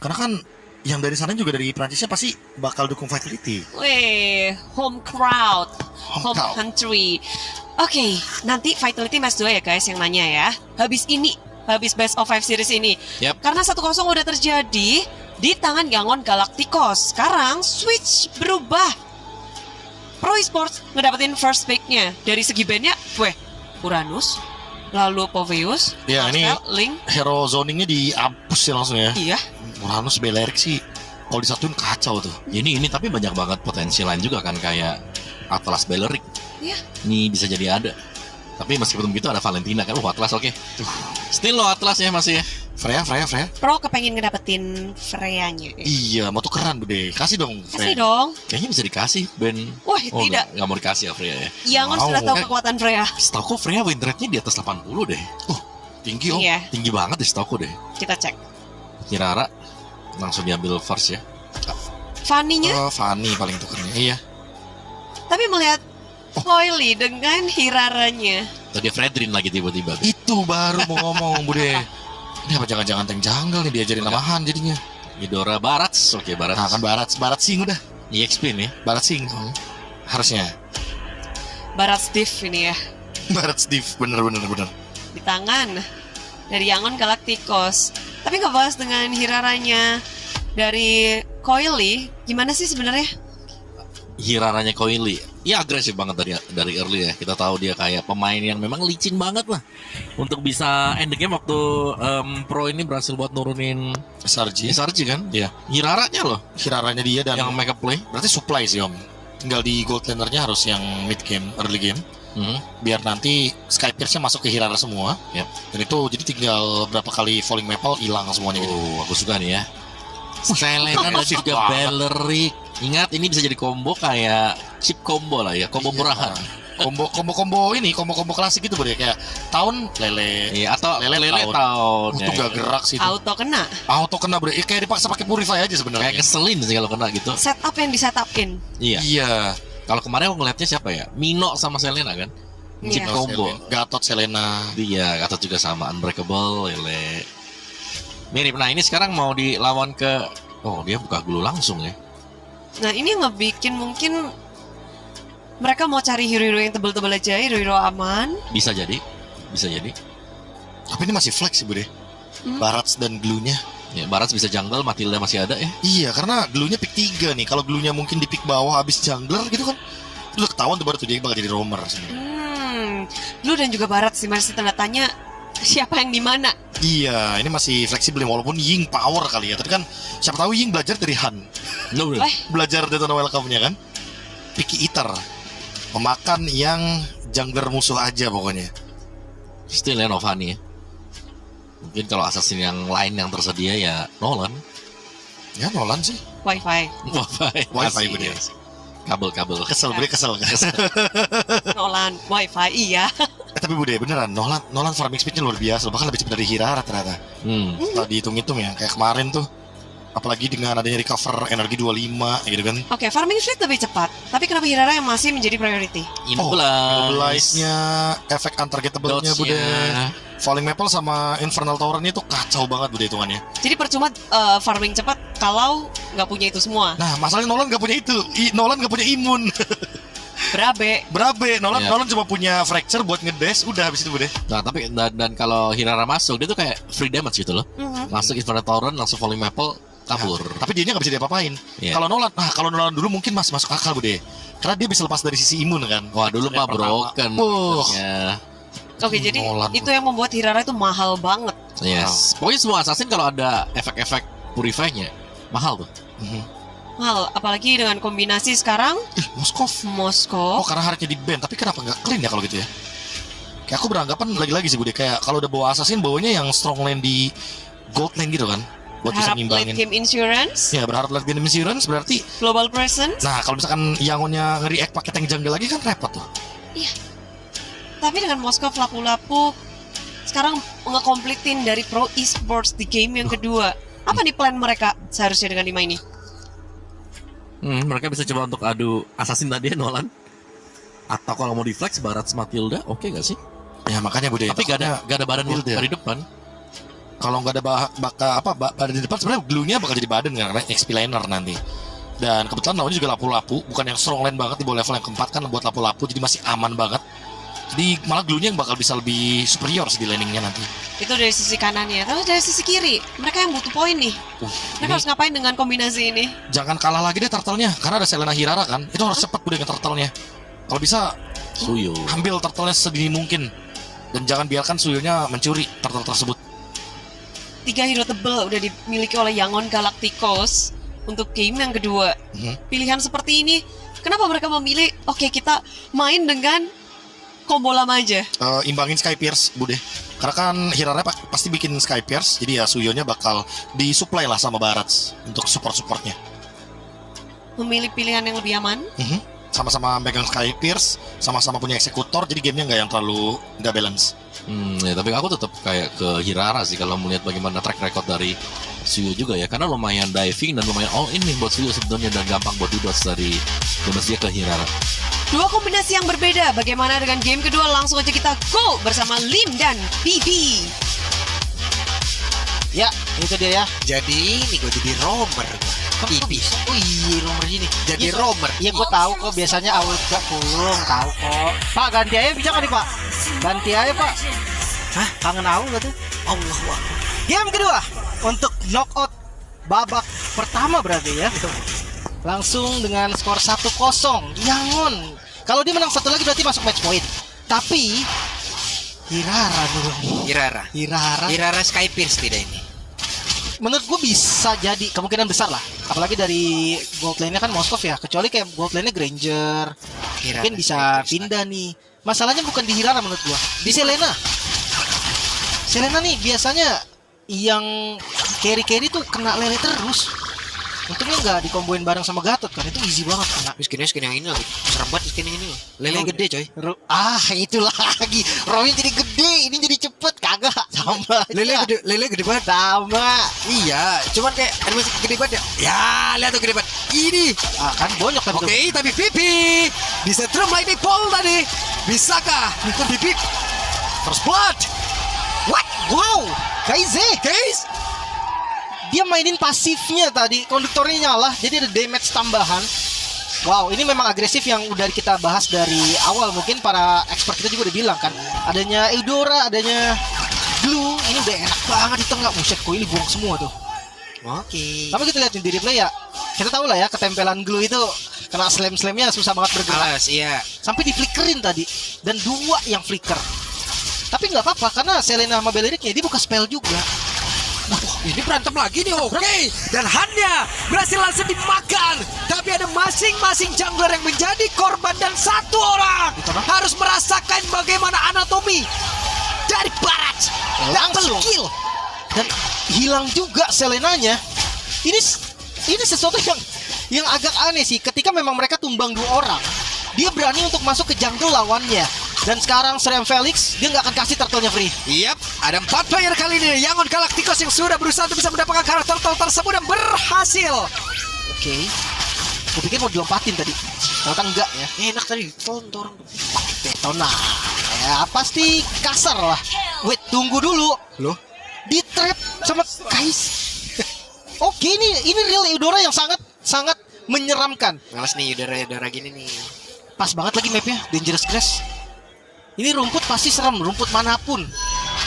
Karena kan yang dari sana juga dari Prancisnya pasti bakal dukung Vitality. Weh, home crowd, home crowd. country. Oke, nanti Vitality Match 2 ya guys yang nanya ya. Habis Best of 5 series ini. Yep. Karena 1-0 udah terjadi di tangan Yangon Galacticos. Sekarang switch berubah. Pro Esports ngedapetin first pick-nya. Dari segi bandnya, Uranus, lalu Poveus, Ya, ini Link. hero zoningnya dihapus ya langsung ya. Iya. Uranus Belerik sih kalau disatuin kacau tuh. Ini tapi banyak banget potensi lain juga kan, kayak Atlas Balearic. Iya. Ini bisa jadi ada. Tapi meskipun begitu ada Valentina kan. Atlas oke. Still lo Atlas ya masih ya. Freya. Pro kepengen ngedapetin Freya-nya. Iya, mau tukeran Bude. Kasih dong Kasih Freya. dong. Kayaknya bisa dikasih band. Wah, Oh, tidak. nggak mau dikasih ya Freya ya. Yangon Wow. sudah tahu kekuatan Freya. Setahu Freya win rate-nya di atas 80 deh. Tinggi om. Iya, Tinggi banget di setahu deh. kita cek. Kirara langsung diambil first ya. Fanny-nya, Fanny paling tukernya. Iya. tapi melihat Coily dengan Hiraranya. Tadi Fredrin lagi tiba-tiba. Itu baru mau ngomong Bude. Ini apa jangan-jangan tank jungle nih diajarin sama Han jadinya. Midora Barats. Oke, Barats. Nah kan Barat Sing udah. EXP nih. Barat Sing. Harusnya. Barat Steve ini ya. Barat Steve bener. Di tangan dari Yangon Galacticos. Tapi ngebahas dengan Hiraranya dari Coily, gimana sih sebenarnya? Hiraranya Coily. Ya agresif banget dari early ya. Kita tahu dia kayak pemain yang memang licin banget lah. Untuk bisa end the game waktu Pro ini berhasil buat nurunin SRG kan. Iya. Hiraranya loh Hiraranya dia dan yang make up play. berarti supply sih om. Tinggal di gold lanernya harus yang mid game, early game. Biar nanti Skypierce-nya masuk ke Hirara semua. Yep. Dan itu jadi tinggal berapa kali falling maple hilang semuanya gitu. Oh, aku suka nih ya. Selena dan agresif juga banget. Balearic. Ingat ini bisa jadi combo kayak chip combo lah ya, combo murahan. Combo ini, combo klasik gitu Bude, kayak tahun lele. Iya, atau Lele lele tahun. tahun. Itu gak gerak sih itu. Auto kena. Auto kena Bude. Kayak dipaksa pakai purify aja sebenarnya. Kayak keselin sih kalau kena gitu. Setup yang disetupin. Iya. Iya. Kalau kemarin aku ngeliatnya siapa ya? Mino sama Selena kan? Chip Iya. combo. Gatot Selena. Dia Gatot juga sama Unbreakable, Lele. Mirip. Nah ini sekarang mau dilawan ke. Oh dia buka glue langsung ya. Nah ini ngebikin mungkin mereka mau cari hero-hero yang tebel-tebel aja, hero-hero aman. Bisa jadi. Tapi ini masih flex sih Bude. Barats dan glue-nya. Ya, Barats bisa jungle, Matilda masih ada ya. Iya, karena glue-nya pick 3 nih. Kalau glue-nya mungkin di pick bawah habis jungler gitu kan. Itu udah ketahuan tuh baru tuh dia bakal jadi roamer sebenarnya. Lu dan juga Barat sih masih tanda tanya siapa yang di mana. Iya, ini masih fleksibel walaupun Ying power kali ya. Tapi kan siapa tahu Ying belajar dari Han. No, bro. Belajar Daytona Welcome-nya kan. Picky Eater. Memakan yang jungler musuh aja pokoknya. Still ya Novani ya. Mungkin kalau assassin yang lain yang tersedia ya Nolan. Ya Nolan sih. Wi-Fi. Wi-Fi Bude. Kabel. Kesel Bude, kesel. Nolan, Wi-Fi, iya. Tapi Bude beneran Nolan farming speed-nya luar biasa. Bahkan lebih cepat dari Hirara ternyata. Setelah dihitung-hitung ya. Kayak kemarin tuh. Apalagi dengan adanya recover energi 25 gitu kan. Oke, farming speed lebih cepat. Tapi kenapa Hirara yang masih menjadi priority? Immobilize-nya, efek untargetable-nya Bude. Dodge-nya. Falling Maple sama Infernal Tower-nya tuh kacau banget Bude hitungannya. Jadi percuma farming cepat kalau nggak punya itu semua. Nah, masalahnya Nolan gak punya itu. Nolan gak punya imun. Berabe. Nolan cuma punya fracture buat ngedash, udah habis itu Bude. Nah tapi dan kalau Hirara masuk dia tuh kayak free damage gitu loh. Masuk Infinite Torrent langsung Falling Maple kabur. Nah, tapi dianya gak bisa diapa-apain. Iya. Kalau Nolan dulu mungkin masih masuk akal Bude. Karena dia bisa lepas dari sisi imun kan. Wah dulu mah broken. Ya. Oke, jadi Nolan itu yang membuat Hirara itu mahal banget. Yes. Pokoknya semua assassin kalau ada efek-efek purify-nya mahal tuh. Mahal, apalagi dengan kombinasi sekarang Moskov. Moskow. Oh karena harusnya di ban. Tapi kenapa gak clean ya kalau gitu ya? Kayak aku beranggapan lagi-lagi sih Bude. Kayak kalau udah bawa assassin bawanya yang strong lane di gold lane gitu kan. Buat bisa Berharap late ngimbangin. game insurance, Ya berharap late game insurance berarti. global presence. Nah kalau misalkan Yangonnya nge-react pakai tank jungle lagi kan repot tuh. Tapi dengan Moskow lapu-lapu sekarang ngekomplitin dari Pro Esports di game yang kedua. Apa nih plan mereka seharusnya dengan 5 ini? Mereka bisa coba untuk adu assassin tadi ya Nolan. Atau kalau mau di flex Barats Matilda, oke gak sih? Ya makanya Bude. Tapi gak ada badan Matilda. dari depan. Kalau nggak ada badan di depan sebenarnya glue-nya bakal jadi badan kan, karena XP laner nanti. Dan kebetulan lawannya juga lapu-lapu, bukan yang strong lane banget di bawah level yang keempat kan buat lapu-lapu, jadi masih aman banget. Jadi malah glue-nya yang bakal bisa lebih superior sih di laningnya nanti. Itu dari sisi kanannya. Terus dari sisi kiri, mereka yang butuh poin nih. Mereka Ini harus ngapain dengan kombinasi ini? jangan kalah lagi deh turtle-nya, karena ada Selena Hirara kan. Itu harus cepat udah dengan turtle-nya. Kalau bisa Suyo. ambil turtle-nya sedini mungkin. Dan jangan biarkan Suyonya mencuri turtle tersebut. 3 hero tebel udah dimiliki oleh Yangon Galacticos untuk game yang kedua. Pilihan seperti ini, kenapa mereka memilih oke kita main dengan combo lama aja? Imbangin Sky Pierce, Bude. Karena kan Hirara pasti bikin Sky Pierce, jadi ya Suyonya bakal disuplai lah sama Barats untuk support-supportnya. Memilih pilihan yang lebih aman. Sama-sama megang Sky Pierce, sama-sama punya eksekutor, jadi gamenya nggak yang terlalu nggak balance. Ya, tapi aku tetap kayak ke Hirara sih kalau melihat bagaimana track record dari Suyo juga ya, karena lumayan diving dan lumayan all in nih buat Suyo sebenarnya, dan gampang buat dodge dari bonus dia ke Hirara. Dua kombinasi yang berbeda. Bagaimana dengan game kedua? Langsung aja kita go bersama Lim dan Bibi. Ya, itu dia ya. Jadi ini gue jadi romer. Kok bisa? Oh iya, nomor ini. Jadi Iya, romer. Iya, gue tahu kok. Biasanya awal gak pulung, tahu kok. Pak, ganti aja bisa nggak nih, Pak? Ganti aja, Pak. Hah? Kangen awal gak tuh? Allah Akbar. Game kedua untuk knockout babak pertama berarti ya. Langsung dengan skor 1-0 Yangon. Kalau dia menang satu lagi berarti masuk match point. Tapi Hirara dulu. Hirara Sky Pierce tidak ini. Menurut gue bisa jadi kemungkinan besar lah. Apalagi dari gold lane-nya kan Moskov ya. Kecuali kayak gold lane-nya Granger, Hirara mungkin bisa Sky Pierce. pindah nih. Masalahnya bukan di Hirara menurut gue, di Selena. Selena nih biasanya yang carry tuh kena lele terus. Untungnya nggak dikomboin bareng sama Gatot kan, itu easy banget kena. Skin yang ini lagi. Serem banget skin yang ini. Lele gede coy. Itu lagi. Romy jadi gede, ini jadi cepet kagak sama. Lele gede banget. Sama. Iya, cuman kayak animasi gede banget ya. Ya, lihat tuh gede banget. Ini. Kan bonyok kan Oke, tapi Pipi bisa drum lightning ball tadi. Bisakah? Pipi. First blood. What? Wow, Kaize. Guys, Dia mainin pasifnya tadi, konduktornya nyala, jadi ada damage tambahan. Wow, ini memang agresif yang udah kita bahas dari awal. Mungkin para expert kita juga udah bilang kan, adanya Eudora, adanya Glue, ini udah enak banget di tengah. Buset, kok ini buang semua tuh. Oke. Tapi kita lihat di replay ya, kita tahu lah ya, ketempelan Glue itu kena slam-slamnya susah banget bergerak. Alas, iya. Sampai di flickerin tadi, dan 2 yang flicker. Tapi nggak apa-apa, karena Selena sama Belericnya dia buka spell juga. Ini berantem lagi nih, oke. Dan Hanya berhasil langsung dimakan. Tapi ada masing-masing jungler yang menjadi korban, dan satu orang harus merasakan bagaimana anatomi dari Barat. Double Langsung. kill. Dan hilang juga Selenanya. Ini sesuatu yang agak aneh sih. Ketika memang mereka tumbang 2 orang, dia berani untuk masuk ke jungle lawannya. Dan sekarang Srem Felix, dia nggak akan kasih turtle-nya free. Yap, ada 4 player kali ini. Yangon Galacticos yang sudah berusaha untuk bisa mendapatkan karakter turtle tersebut dan berhasil. Oke. Gue pikir mau dilompatin tadi, ternyata enggak ya. Enak tadi, tonton orang. Detona. Ya pasti kasar lah. Wait, tunggu dulu. Loh? Di trap sama Kais. Oke, ini real Eudora yang sangat menyeramkan. Males nih, udara gini nih. Pas banget lagi mapnya, Dangerous Grass. Ini rumput pasti serem, rumput manapun.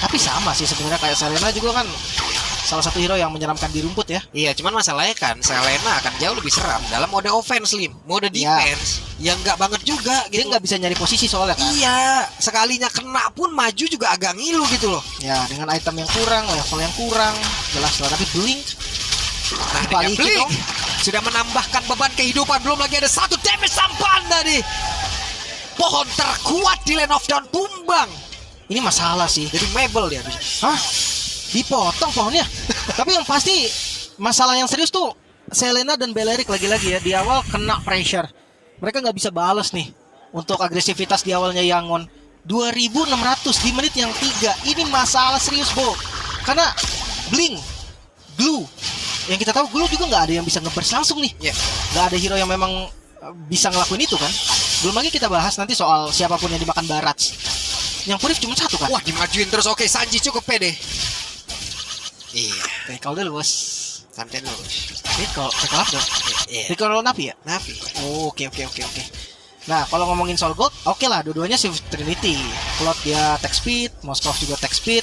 Tapi sama sih sebenarnya kayak Selena juga kan salah satu hero yang menyeramkan di rumput ya. Iya, cuman masalahnya kan Selena akan jauh lebih seram dalam mode offense, Lim. Mode Iya. defense yang nggak banget juga Dia gitu. nggak bisa nyari posisi soalnya kan. Iya, sekalinya kena pun maju juga agak ngilu gitu loh. Ya dengan item yang kurang, level yang kurang, jelas lah. Tapi Blink Nah, dengan Balikin Blink dong. sudah menambahkan beban kehidupan, belum lagi ada 1 damage sampan tadi. Pohon terkuat di Land of Dawn tumbang. ini masalah sih. Jadi Mabel dia. Hah? Dipotong pohonnya. Tapi yang pasti masalah yang serius tuh Selena dan Beleric lagi-lagi ya di awal kena pressure. Mereka nggak bisa balas nih untuk agresivitas di awalnya Yangon. 2600 di menit yang 3. Ini masalah serius, Bo. Karena Blink, Glue, yang kita tahu Glue juga nggak ada yang bisa nge-burst langsung nih. Ya. Nggak ada hero yang memang bisa ngelakuin itu kan. Belum lagi kita bahas nanti soal siapapun yang dimakan Barats. Yang Purif cuma 1 kan. Wah, dimajuin terus. Oke, Sanji cukup pede. Iya, Recall dulu bos. santai dulu. Recall up dong. Iya. Recall Navi ya? Navi. Oh, oke. Nah, kalau ngomongin Soul Gold, oke lah, dua-duanya Swift Trinity. Cloud dia attack speed, Moskov juga attack speed,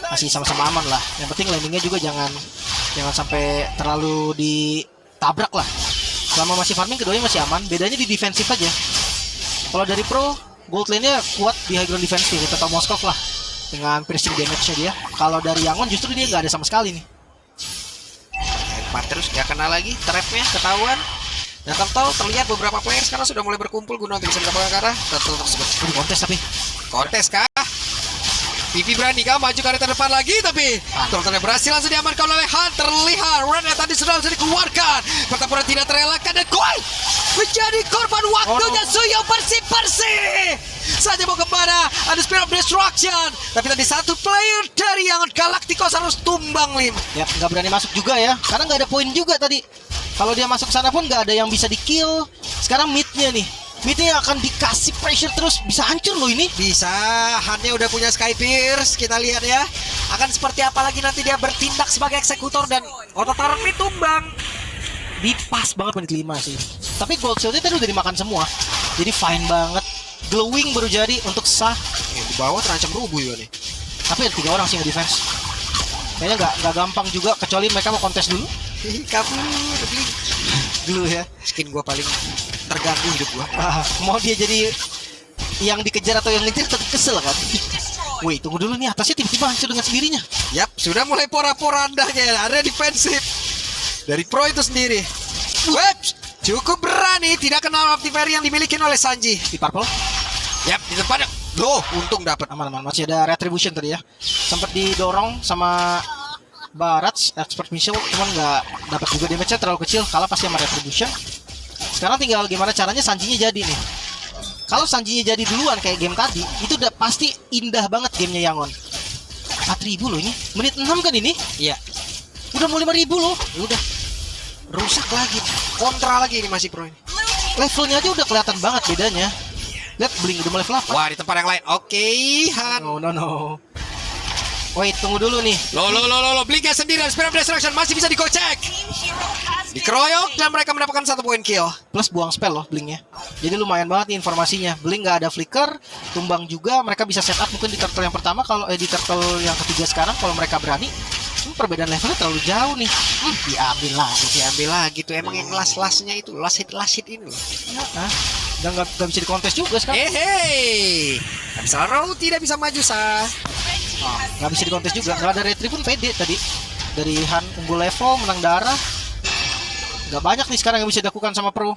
masih sama-sama aman lah. Yang penting landingnya juga jangan sampai terlalu ditabrak lah. Selama masih farming, keduanya masih aman. Bedanya di defensif aja. Kalau dari pro, gold lane-nya kuat di high ground defense nih. Kita tahu Moskov lah dengan piercing damage-nya dia. Kalau dari Yangon justru dia nggak ada sama sekali nih. Lempar terus gak kena lagi, trapnya ketahuan. Dan tahu terlihat beberapa player sekarang sudah mulai berkumpul guna untuk bisa mendapatkan ke arah turtle tersebut. Ini kontes tapi Kontes kah? Pipi berani kah maju ke arah terdepan lagi, tapi turtle berhasil langsung diamankan oleh Han. Terlihat Red tadi sudah bisa dikeluarkan. Pertempuran tidak terelakkan dan Koi menjadi korban waktunya. Suyo bersih-bersih saja mau kemana, ada Spirit of Destruction, tapi tadi satu player dari yang Galacticos harus tumbang Lim. ya nggak berani masuk juga ya, karena nggak ada poin juga tadi. Kalau dia masuk sana pun nggak ada yang bisa di kill. Sekarang midnya nih, midnya akan dikasih pressure terus, bisa hancur loh ini. Bisa, Hannya udah punya Sky Pierce. Kita lihat ya, akan seperti apa lagi nanti dia bertindak sebagai eksekutor dan Ototaron ini tumbang. Di pas banget menit 5 sih. Tapi gold shieldnya tadi udah dimakan semua, jadi fine banget. Glowing baru jadi untuk sah. Di bawah terancam rubuh juga nih. Tapi ada 3 orang sih nge-defense. Kayaknya nggak gampang juga, kecuali mereka mau kontes dulu. Kabur, Blink. Dulu ya. Skin gua paling terganggu hidup gua. Mau dia jadi yang dikejar atau yang ngejar tetap kesel kan. Wih, tunggu dulu nih, atasnya tiba-tiba hancur dengan sendirinya. Yap, sudah mulai porak-porandanya. Ada defensif dari pro itu sendiri. Web, cukup berani, tidak kenal Optifairy yang dimiliki oleh Sanji. Di purple Yap, di depannya. Loh, untung dapat. aman-aman, masih ada retribution tadi ya. Sempat didorong sama Barats expert missile, cuman nggak dapat juga, damage-nya terlalu kecil, kalah pasti sama retribution. Sekarang tinggal gimana caranya Sanjinya jadi nih. Kalau Sanjinya jadi duluan kayak game tadi, itu udah pasti indah banget gamenya Yangon. 4.000 loh ini, menit 6 kan ini? Iya, Udah mau 5.000 loh. udah. Rusak lagi. Kontra lagi ini masih pro ini. Levelnya aja udah kelihatan banget bedanya. Lihat, Blink udah mulai level 8. Wah, di tempat yang lain. Oke, Han. No. Wait, tunggu dulu nih. Lo, Blinknya sendirian. Spirit of Destruction masih bisa digocek. Dikeroyok dan mereka mendapatkan 1 poin kill. Plus buang spell loh Blinknya. Jadi lumayan banget nih informasinya. Blink nggak ada flicker, tumbang juga. Mereka bisa setup mungkin di turtle yang pertama, kalau di turtle yang ketiga sekarang kalau mereka berani. Perbedaan levelnya terlalu jauh nih. Diambil lagi. Tuh emang yang last-lastnya itu. Last hit ini loh. Udah nggak bisa dikontes juga sekarang. Hei, Row tidak bisa maju sah. Nggak bisa dikontes juga. Nggak ada retri pun pede tadi. Dari Han unggul level, menang darah. Nggak banyak nih sekarang yang bisa dilakukan sama pro.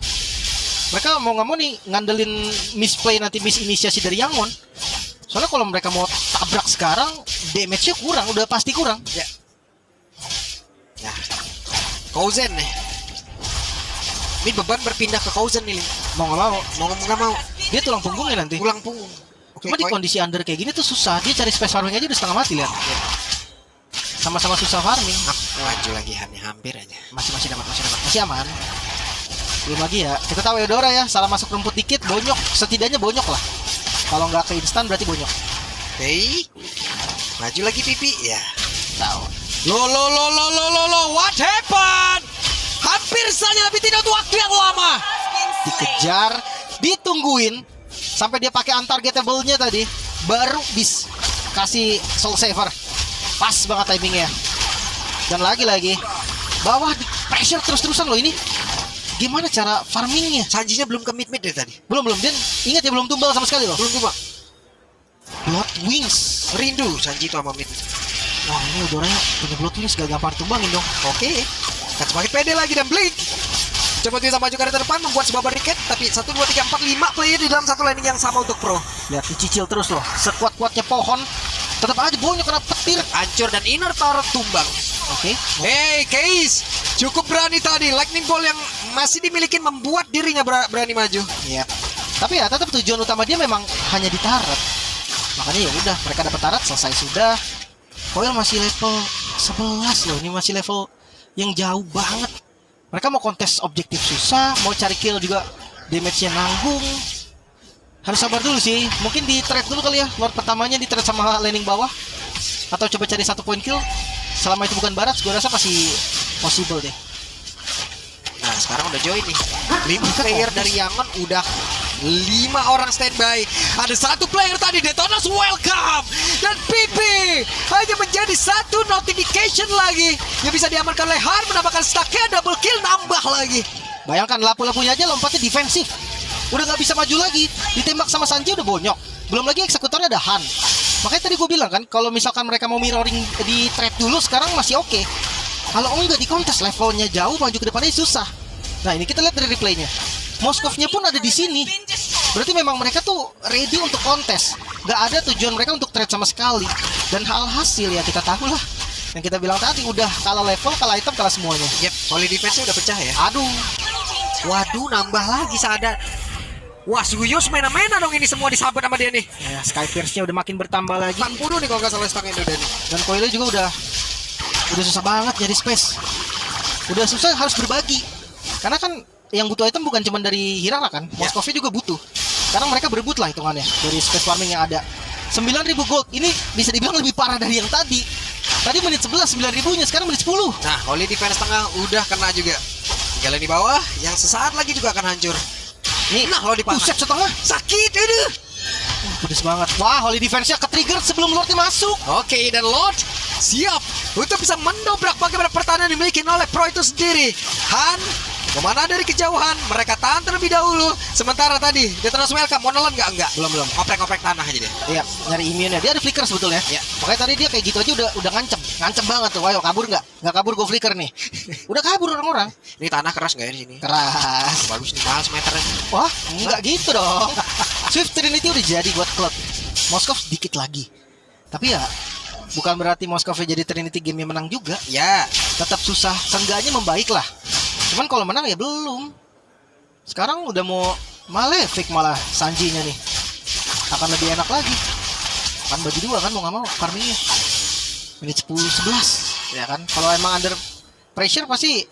Mereka mau nggak mau nih ngandelin misplay nanti, misinisiasi dari Yangon. Soalnya kalau mereka mau tabrak sekarang, damage-nya kurang, udah pasti kurang. Ya. Nah, Kouzen nih. Ini beban berpindah ke Kouzen nih, Lim. Mau nggak mau. Dia tulang punggungnya nanti. Tulang punggung. Oke, Cuma di kondisi under kayak gini tuh susah. Dia cari space farming aja udah setengah mati, lihat. Sama-sama susah farming. maju lagi Hannya, hampir aja. Masih dapat. Masih aman. Belum lagi ya. Kita tahu Eudora ya, salah masuk rumput dikit, bonyok. Setidaknya bonyok lah. Kalau nggak ke instan berarti bonyok. Oke. Maju lagi Pipi. Ya. Tahu. Lo, what happened? Hampir saja, tapi tidak untuk waktu yang lama. Dikejar, ditungguin sampai dia pakai untargetable-nya tadi, baru bis kasih soul saver. Pas banget timingnya. Dan lagi bawah di pressure terus-terusan loh ini. Gimana cara farmingnya? Sanjinya belum ke mid dari tadi. Belum. Dia ingat ya, belum tumbal sama sekali loh. Belum tuh, Bang. Blood Wings. Rindu Sanji itu sama mid. Wah, ini udoranya punya Blood Wings, gak gampang tumbangin dong. Oke. Dan semakin pede lagi dan Blink. Coba bisa maju ke arah depan, membuat sebuah barricade. Tapi 1, 2, 3, 4, 5 player di dalam satu landing yang sama untuk pro. Lihat, dicicil terus loh. Sekuat-kuatnya pohon, tetap aja bonyok kena petir. Hancur dan inner tower tumbang. Oke. Hey, Case. Cukup berani tadi. Lightning Ball yang masih dimiliki membuat dirinya berani maju. Iya. Tapi ya tetap tujuan utama dia memang hanya di turret. Makanya ya udah, mereka dapat turret, selesai sudah. Coil masih level 11 loh. Ini masih level yang jauh banget. Mereka mau kontes objektif susah, mau cari kill juga damage-nya nanggung. Harus sabar dulu sih. Mungkin di trade dulu kali ya. Lord pertamanya di trade sama laning bawah. Atau coba cari 1 point kill. selama itu bukan Barat, gue rasa masih possible deh. Nah sekarang udah join nih 5 player dari Yangon, udah 5 orang standby. Ada satu player tadi, Detonas welcome. Dan Pipi hanya menjadi satu notification lagi yang bisa diamankan oleh Han, menambahkan stacknya, double kill nambah lagi. Bayangkan lapu-lapunya aja lompatnya defensif. Udah nggak bisa maju lagi. Ditembak sama Sanji udah bonyok. Belum lagi eksekutornya ada Han. Makanya tadi gue bilang kan, kalau misalkan mereka mau mirroring di trade dulu sekarang masih oke. Kalau enggak di kontes levelnya jauh, maju ke depannya susah. Nah ini kita lihat dari replaynya. Moskovnya pun ada di sini. Berarti memang mereka tuh ready untuk kontes. Gak ada tujuan mereka untuk trade sama sekali. Dan hal hasil ya kita tahu lah. Yang kita bilang tadi udah kalah level, kalah item, kalah semuanya. Yep, holy defense-nya udah pecah ya. Aduh. Waduh, nambah lagi sadar. Wah, Suyos mena-mena dong ini semua disabet sama dia nih. Ya, Skyfierce-nya udah makin bertambah lagi. 40 nih kalau nggak salah stangnya udah nih. Dan Coyle juga udah susah banget nyari space. Udah susah harus berbagi. Karena kan yang butuh item bukan cuma dari Hirara kan, Moskovnya juga butuh. Sekarang mereka berebut lah hitungannya dari space farming yang ada. 9.000 gold, ini bisa dibilang lebih parah dari yang tadi. Tadi menit 11, 9.000-nya, sekarang menit 10. Nah, holy defense tengah udah kena juga. Tinggal di bawah, yang sesaat lagi juga akan hancur. Nih, Nah, Holy panah. set setengah. Sakit, aduh. Pedes banget. Wah, Holy defense-nya ke-trigger sebelum Lordnya masuk. Oke, dan Lord siap untuk bisa mendobrak bagaimana pertahanan yang dimiliki oleh Pro itu sendiri. Han kemana dari kejauhan, mereka tahan terlebih dahulu. Sementara tadi Detonas welcome, mau nelan nggak? Enggak. Belum. Oprek-oprek tanah aja dia. Iya, nyari immune-nya. Dia ada flicker sebetulnya. Iya. Makanya tadi dia kayak gitu aja udah ngancem banget tuh. Ayo kabur nggak? Nggak kabur, gue flicker nih. Udah kabur orang-orang. Ini tanah keras nggak ya di sini? Keras. Bagus nih, mahal semeternya. Wah, nggak gitu dong. Swift Trinity udah jadi buat klub. Moskov sedikit lagi. Tapi ya bukan berarti Moskov jadi Trinity game yang menang juga. Ya, Tetap susah. Seenggaknya membaik lah. Cuman kalau menang ya belum. Sekarang udah mau Malefic malah Sanji-nya nih. Akan lebih enak lagi. Kan bagi dua kan mau nggak mau farmingnya. Menit 10-11 ya kan. Kalau emang under pressure pasti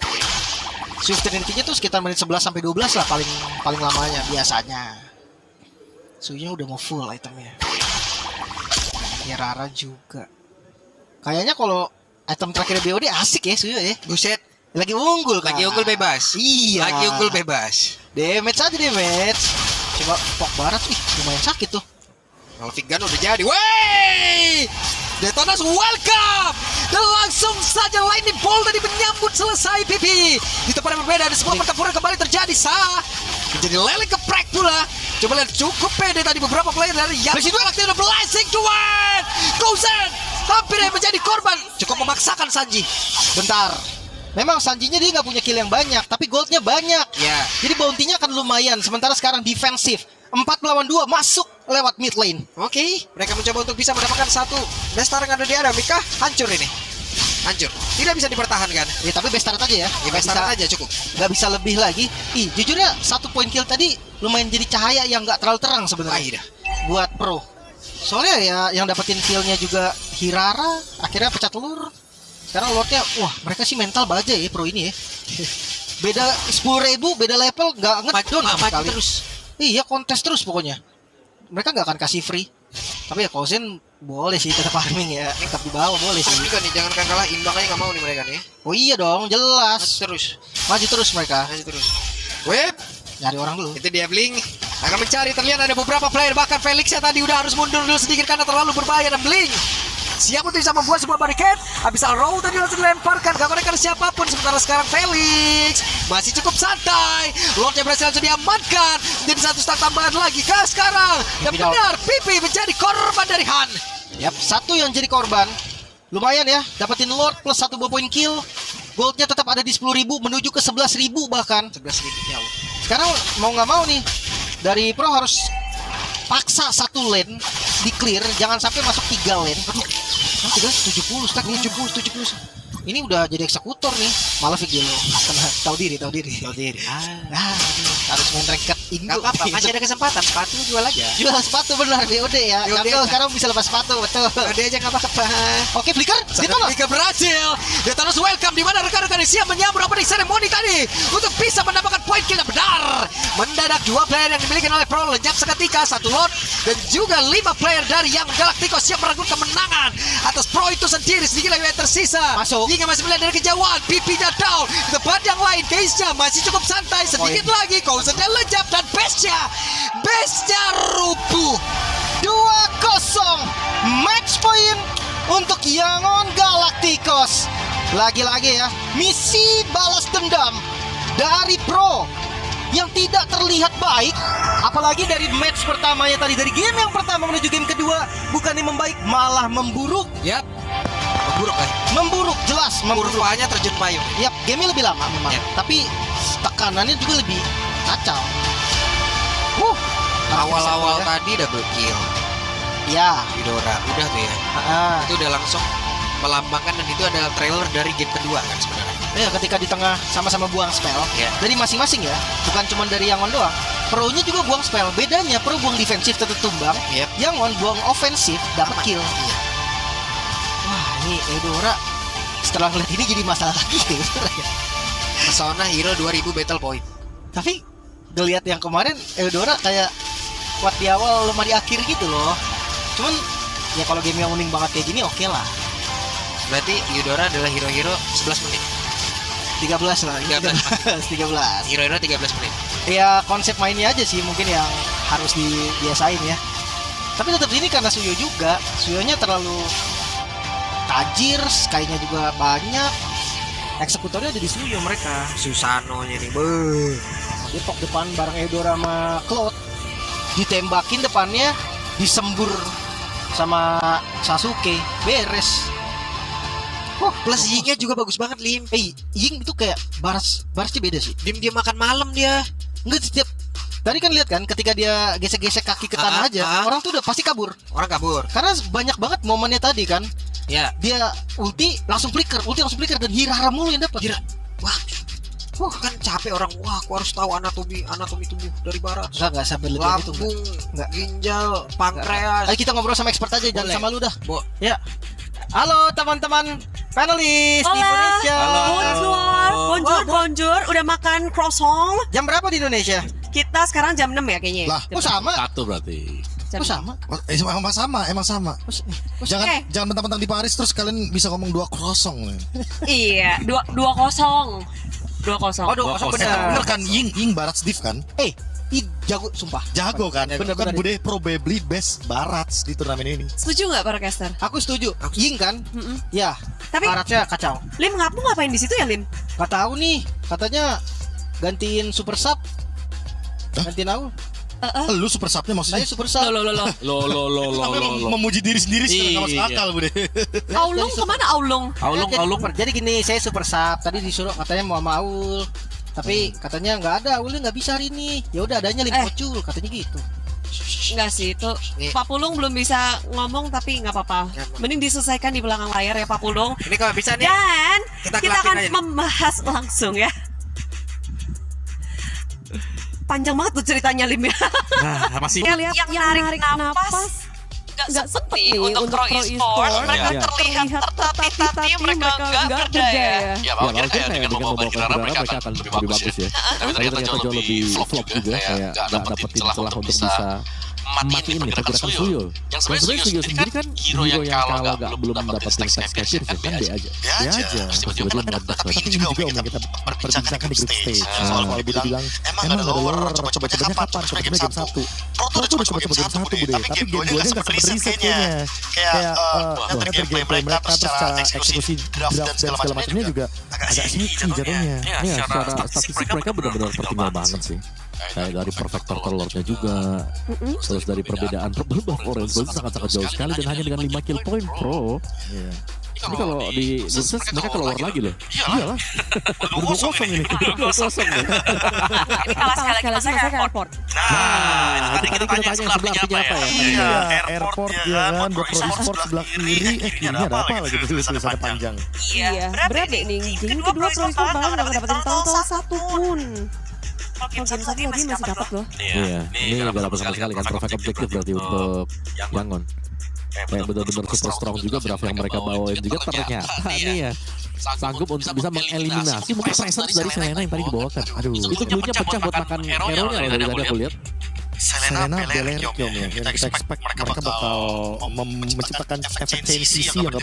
Swift Trinity-nya tuh sekitar menit 11 sampai 12 lah paling lamanya biasanya. Sunya udah mau full itemnya. Rara juga. Kayaknya kalau item terakhir BOD asik ya Suyo ya. buset. Lagi unggul kan. Lagi unggul bebas. Iya. Lagi unggul bebas. Damage aja damage. Coba pok barat, lumayan sakit tuh. Malfic Gun udah jadi. Wey! Detonas welcome! Dan langsung saja lightning bolt tadi menyambut selesai Pipi. Di tempat yang berbeda ada sebuah pertempuran kembali terjadi. Menjadi lele geprek pula. Coba lihat cukup pede tadi beberapa player dari yang aktif the blessing to win. Gozen hampir menjadi korban. Cukup memaksakan Sanji. Bentar. Memang Sanjinya dia nggak punya kill yang banyak, tapi goldnya banyak. Ya. Jadi bounty-nya akan lumayan. Sementara sekarang defensif. 4 melawan 2 masuk lewat mid lane. Oke, mereka mencoba untuk bisa mendapatkan satu Bestar yang ada di Aramika. Hancur ini. Hancur. Tidak bisa dipertahankan. Ya tapi best start aja ya. Ya, Bestar aja cukup. Nggak bisa lebih lagi. Jujurnya 1 point kill tadi lumayan jadi cahaya yang nggak terlalu terang sebenarnya. Buat pro. Soalnya ya yang dapetin kill-nya juga Hirara, akhirnya pecah telur. Sekarang Lordnya, wah mereka sih mental baja ya pro ini ya. Beda 10.000, beda level, nggak ngedon sama sekali. Terus. Iya kontes terus pokoknya. Mereka nggak akan kasih free. Tapi ya Kozen boleh sih tetap farming ya. Tetap di bawah boleh sih. Juga nih, jangan kalah imbang aja nggak mau nih mereka nih. Oh iya dong, jelas. Maju terus mereka. Maju terus. Web. Nyari orang dulu. Itu dia Blink akan mencari, terlihat ada beberapa player, bahkan Felix ya tadi udah harus mundur dulu sedikit karena terlalu berbahaya, dan Blink siap untuk bisa membuat sebuah barricade. Habis Arrow tadi langsung dilemparkan, gak konekan siapapun. Sementara sekarang Felix masih cukup santai. Lordnya berhasil langsung diamankan. Jadi satu stack tambahan lagi kah sekarang. Dan benar Pipi menjadi korban dari Han. Yap, satu yang jadi korban. Lumayan ya, dapetin Lord plus 1 buah point kill. Goldnya tetap ada di 10.000 menuju ke 11.000 bahkan. 11.000 ya Allah. Sekarang mau nggak mau nih dari pro harus paksa 1 lane di clear, jangan sampai masuk 3 lane. Aduh, 70 stack 70. Ini udah jadi eksekutor nih. Malefic dulu. Tahu diri. Harus main ranked Indo. Gak apa-apa, masih ada kesempatan. Sepatu jual aja. Jual sepatu benar BOD ya. BOD Jungle kan? sekarang bisa lepas sepatu, betul. Udah aja gak apa-apa. Oke, Flicker, ditolak. Liga berhasil. Detonas welcome, di mana rekan-rekan yang siap menyambut opening ceremony tadi untuk bisa mendapatkan point kill benar. Mendadak 2 player yang dimiliki oleh Pro lenyap seketika, 1 Lord dan juga 5 player dari Young Galacticos siap merenggut kemenangan atas Pro itu sendiri. Sedikit lagi yang tersisa. Masuk. Hingga masih melihat dari kejauhan, pipinya down. Di tempat yang lain, Geisha masih cukup santai. Sedikit lagi, Cousinnya lenyap dan Base-nya rubuh. 2-0 match point untuk Yangon Galacticos. Lagi-lagi ya, misi balas dendam dari Pro yang tidak terlihat baik, apalagi dari match pertamanya tadi, dari game yang pertama menuju game kedua bukannya membaik malah memburuk. Yap. Memburuk Memburuk, jelas memburuk. Kurvanya terjun payung. Yap, game lebih lama memang, Yap. tapi tekanannya juga lebih kacau. Awal-awal tadi double kill ya. Eudora, udah tuh ya. Itu udah langsung melambangkan, dan itu adalah trailer dari game kedua kan sebenarnya. Ya, ketika di tengah sama-sama buang spell Ya. dari masing-masing ya, bukan cuma dari Yangon doang. Pro-nya juga buang spell. Bedanya Pro buang defensif tetap tumbang, Yep. Yangon buang ofensif dapat Aman. kill. Iya. Wah, ini Eudora setelah ngeliat ini jadi masalah lagi ya, sebenarnya. Pesona Hero 2000 battle point. Tapi ngeliat yang kemarin Eudora kayak kuat di awal lemah di akhir gitu loh. Cuman ya kalau game yang unik banget kayak gini oke lah. Berarti Eudora adalah hero-hero 11 menit. 13 lah. 13. Hero-hero 13 menit. Ya konsep mainnya aja sih mungkin yang harus dibiasain ya. Tapi tetap ini karena Suyo juga, Suyonya terlalu tajir, Sky-nya juga banyak. Eksekutornya ada di Suyo mereka. Susano-nya nih. Dia tok depan bareng Eudora sama Cloud. Ditembakin depannya, disembur sama Sasuke. Beres. Plus Ying-nya juga bagus banget, Lim. Ying itu kayak Barsnya beda sih. Dia makan malam dia. Enggak, setiap tadi kan lihat kan ketika dia gesek-gesek kaki ke tanah aja, orang tuh udah pasti kabur. Orang kabur. Karena banyak banget momennya tadi kan. Ya. Dia ulti langsung flicker dan Hirara mulu yang dapat. Wah, kan capek orang. Wah, aku harus tahu anatomi tubuh dari barat. Enggak sampai lebih itu. Lambung, Enggak. ginjal, pankreas. Ayo kita ngobrol sama expert aja, jangan Boleh. sama lu dah. Bo. Ya. Halo teman-teman panelis di Hola. Indonesia. Bonjour. Udah makan croissant? Jam berapa di Indonesia? Kita sekarang jam 6 ya kayaknya. Lah, Jam Oh sama. Satu berarti. jam Oh sama. Emang sama. Jangan mentang-mentang di Paris terus kalian bisa ngomong 2-0. Iya, 2-0. 2-0. Oh, 2-0 benar. Bener kan, Ying Barat Div kan? Jago sumpah. Jago kan? Bener. Kan Bude probably best Barat di turnamen ini. Setuju nggak para caster? Aku setuju. Ying kan? Ya. Tapi Baratnya kacau. Lim ngapain di situ ya Lim? Gak tahu nih, katanya gantiin super sub. Gantiin aku. Lu super subnya Saya maksudnya? super sub. Lo. Sampai memuji diri sendiri sih nggak masuk Iya. akal Bude. Ya, Aulung jadi super- kemana Aulung? Aulung. Jadi gini, saya super sub. Tadi disuruh katanya mau sama Aul. Tapi katanya nggak ada, Aulnya nggak bisa hari ini. Ya udah adanya Lim Pocul, katanya gitu. Enggak sih, itu Nih. Pak Pulung belum bisa ngomong tapi nggak apa-apa. Mending diselesaikan di belakang layar ya Pak Pulung. Ini kalau bisa nih. Dan Kita kita kelakin akan aja nih. membahas langsung ya. Panjang banget tuh ceritanya Lim ya. Nah, masih Lihat yang narik napas nggak seperti untuk pro e-sport. Mereka Iya. terlihat tapi mereka nggak berdaya. Ya, Ya, mungkin kayak dengan membawa Kirara mereka akan lebih bagus ya. Tapi ternyata jauh lebih flop juga, kayak gak dapetin celah untuk bisa matiin nih pergerakan Suyo. Yang sebenarnya Suyo sendiri kan hero yang kalau belum dapetin stack capture kan dia aja. Dia aja. Terus tiba-tiba meledak. Tapi ini juga om yang kita perbincangkan di group stage. Soal kalau Budi bilang emang ada lower, coba-cobanya kapan? Coba-cobanya game 1. Pro tuh udah coba-coba game 1 Bude, tapi game 2-nya gak sempet riset kayaknya. Kayak dari gameplay mereka terus secara eksekusi draft dan segala macamnya juga agak shaky jatuhnya. Ya, secara statistik mereka benar-benar tertinggal banget sih. Kayak dari perfector telurnya juga, terus dari perbedaan Orange Gold sangat-sangat jauh sekali dan hanya dengan 5 kill point Pro. Iya. Ini kalau di Burses mereka keluar lagi loh. Iyalah. Berdua kosong ini. Berdua kosong nih. Ini kalah sekali lagi saya ke airport. Nah, itu tadi kita tanya sebelah artinya apa ya? Iya, airport ya kan, Pro Esports sebelah kiri. Kirinya ada apa lagi tulisannya panjang. Iya, berat deh nih. Game kedua pro e-sport bahkan nggak dapetin total satu pun. Kalau game satu lagi masih dapat loh. Iya, ini gak dapat sama sekali kan perfect objektif berarti untuk Yangon. Kayak benar-benar super strong juga draft yang mereka bawain juga ternyata nih ya sanggup untuk bisa mengeliminasi mungkin presence dari Selena yang tadi dibawakan. Aduh, itu clue-nya pecah buat makan hero-nya loh dari tadi aku lihat. Selena Belerium ya. Kita expect mereka bakal menciptakan efek tensi yang gak